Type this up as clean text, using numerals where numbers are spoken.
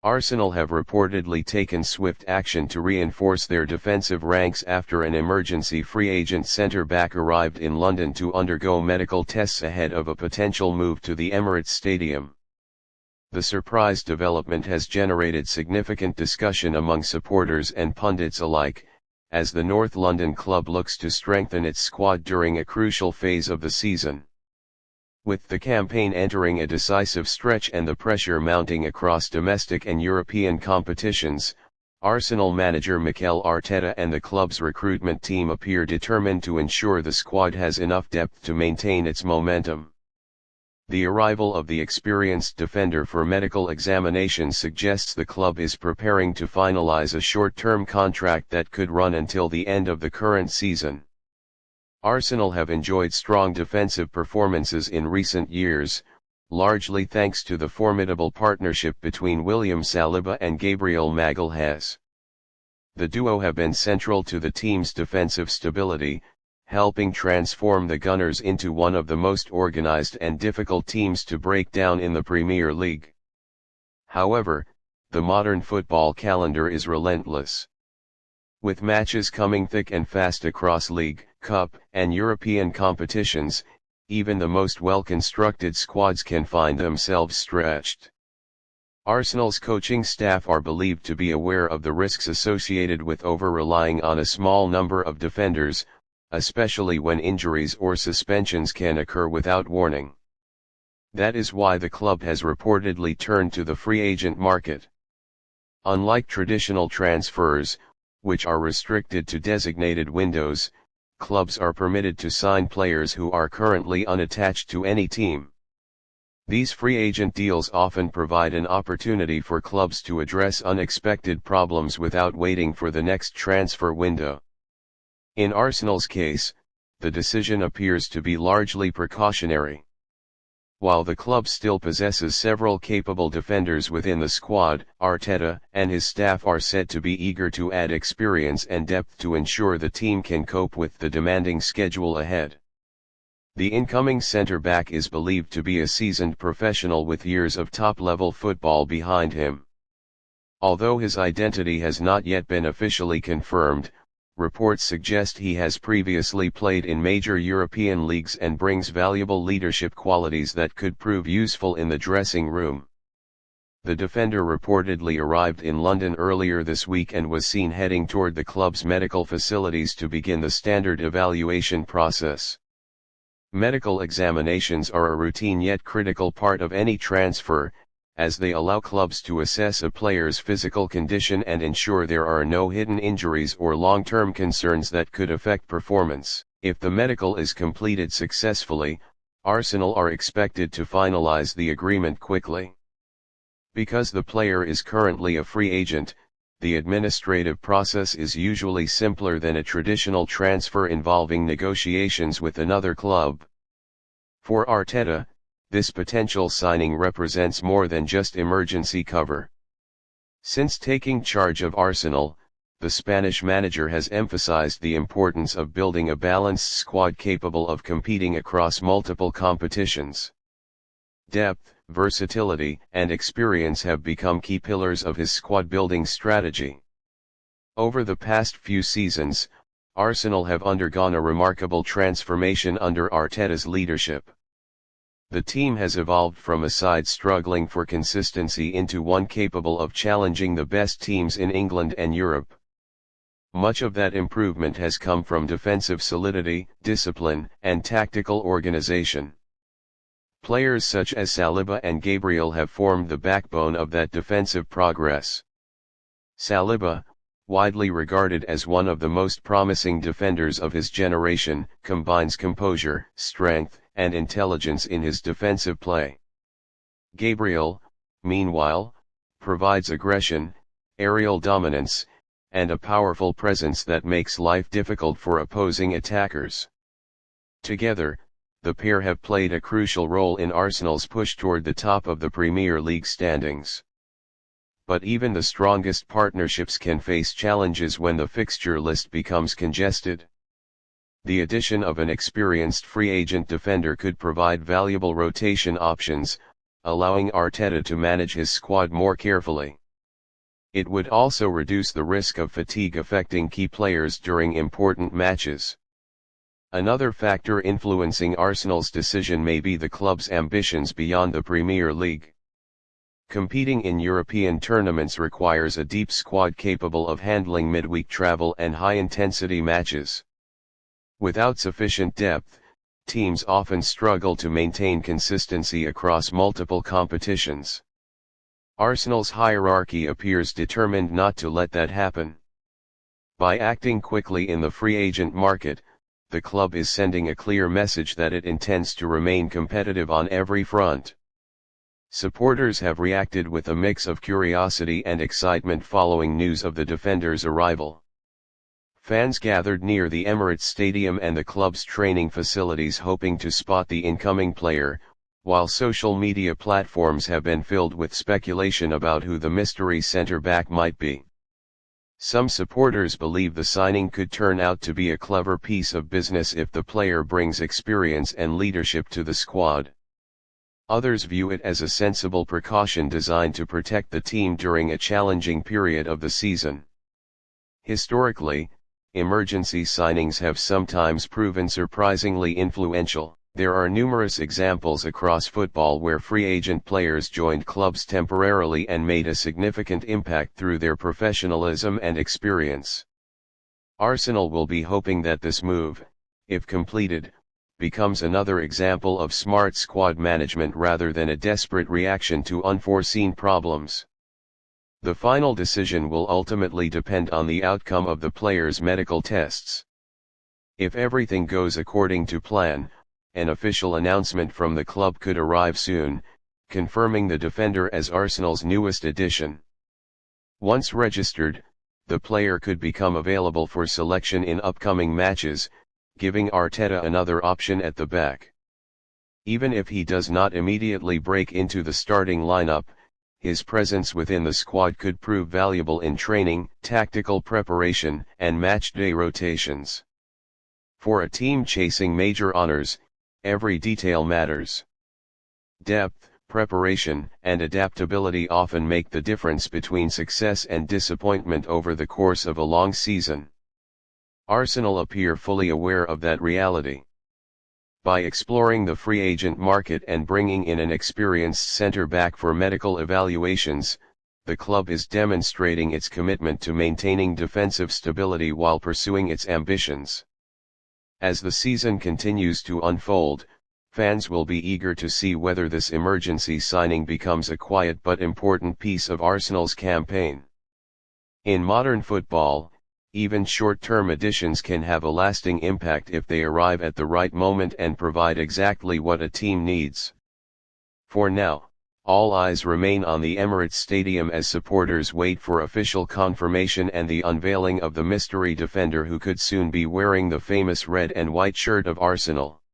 Arsenal have reportedly taken swift action to reinforce their defensive ranks after an emergency free agent centre-back arrived in London to undergo medical tests ahead of a potential move to the Emirates Stadium. The surprise development has generated significant discussion among supporters and pundits alike, as the North London club looks to strengthen its squad during a crucial phase of the season. With the campaign entering a decisive stretch and the pressure mounting across domestic and European competitions, Arsenal manager Mikel Arteta and the club's recruitment team appear determined to ensure the squad has enough depth to maintain its momentum. The arrival of the experienced defender for medical examination suggests the club is preparing to finalize a short-term contract that could run until the end of the current season. Arsenal have enjoyed strong defensive performances in recent years, largely thanks to the formidable partnership between William Saliba and Gabriel Magalhães. The duo have been central to the team's defensive stability, helping transform the Gunners into one of the most organized and difficult teams to break down in the Premier League. However, the modern football calendar is relentless. With matches coming thick and fast across league, cup, and European competitions, even the most well-constructed squads can find themselves stretched. Arsenal's coaching staff are believed to be aware of the risks associated with over-relying on a small number of defenders, especially when injuries or suspensions can occur without warning. That is why the club has reportedly turned to the free agent market. Unlike traditional transfers, which are restricted to designated windows, clubs are permitted to sign players who are currently unattached to any team. These free agent deals often provide an opportunity for clubs to address unexpected problems without waiting for the next transfer window. In Arsenal's case, the decision appears to be largely precautionary. While the club still possesses several capable defenders within the squad, Arteta and his staff are said to be eager to add experience and depth to ensure the team can cope with the demanding schedule ahead. The incoming centre-back is believed to be a seasoned professional with years of top-level football behind him. Although his identity has not yet been officially confirmed, reports suggest he has previously played in major European leagues and brings valuable leadership qualities that could prove useful in the dressing room. The defender reportedly arrived in London earlier this week and was seen heading toward the club's medical facilities to begin the standard evaluation process. Medical examinations are a routine yet critical part of any transfer, as they allow clubs to assess a player's physical condition and ensure there are no hidden injuries or long-term concerns that could affect performance. If the medical is completed successfully, Arsenal are expected to finalize the agreement quickly. Because the player is currently a free agent, the administrative process is usually simpler than a traditional transfer involving negotiations with another club. For Arteta, this potential signing represents more than just emergency cover. Since taking charge of Arsenal, the Spanish manager has emphasized the importance of building a balanced squad capable of competing across multiple competitions. Depth, versatility, and experience have become key pillars of his squad-building strategy. Over the past few seasons, Arsenal have undergone a remarkable transformation under Arteta's leadership. The team has evolved from a side struggling for consistency into one capable of challenging the best teams in England and Europe. Much of that improvement has come from defensive solidity, discipline, and tactical organization. Players such as Saliba and Gabriel have formed the backbone of that defensive progress. Saliba, widely regarded as one of the most promising defenders of his generation, combines composure, strength, and intelligence in his defensive play. Gabriel, meanwhile, provides aggression, aerial dominance, and a powerful presence that makes life difficult for opposing attackers. Together, the pair have played a crucial role in Arsenal's push toward the top of the Premier League standings. But even the strongest partnerships can face challenges when the fixture list becomes congested. The addition of an experienced free agent defender could provide valuable rotation options, allowing Arteta to manage his squad more carefully. It would also reduce the risk of fatigue affecting key players during important matches. Another factor influencing Arsenal's decision may be the club's ambitions beyond the Premier League. Competing in European tournaments requires a deep squad capable of handling midweek travel and high-intensity matches. Without sufficient depth, teams often struggle to maintain consistency across multiple competitions. Arsenal's hierarchy appears determined not to let that happen. By acting quickly in the free agent market, the club is sending a clear message that it intends to remain competitive on every front. Supporters have reacted with a mix of curiosity and excitement following news of the defender's arrival. Fans gathered near the Emirates Stadium and the club's training facilities hoping to spot the incoming player, while social media platforms have been filled with speculation about who the mystery centre-back might be. Some supporters believe the signing could turn out to be a clever piece of business if the player brings experience and leadership to the squad. Others view it as a sensible precaution designed to protect the team during a challenging period of the season. Historically, emergency signings have sometimes proven surprisingly influential. There are numerous examples across football where free agent players joined clubs temporarily and made a significant impact through their professionalism and experience. Arsenal will be hoping that this move, if completed, becomes another example of smart squad management rather than a desperate reaction to unforeseen problems. The final decision will ultimately depend on the outcome of the player's medical tests. If everything goes according to plan, an official announcement from the club could arrive soon, confirming the defender as Arsenal's newest addition. Once registered, the player could become available for selection in upcoming matches, giving Arteta another option at the back. Even if he does not immediately break into the starting lineup, his presence within the squad could prove valuable in training, tactical preparation, and matchday rotations. For a team chasing major honors, every detail matters. Depth, preparation, and adaptability often make the difference between success and disappointment over the course of a long season. Arsenal appear fully aware of that reality. By exploring the free agent market and bringing in an experienced centre-back for medical evaluations, the club is demonstrating its commitment to maintaining defensive stability while pursuing its ambitions. As the season continues to unfold, fans will be eager to see whether this emergency signing becomes a quiet but important piece of Arsenal's campaign. In modern football, even short-term additions can have a lasting impact if they arrive at the right moment and provide exactly what a team needs. For now, all eyes remain on the Emirates Stadium as supporters wait for official confirmation and the unveiling of the mystery defender who could soon be wearing the famous red and white shirt of Arsenal.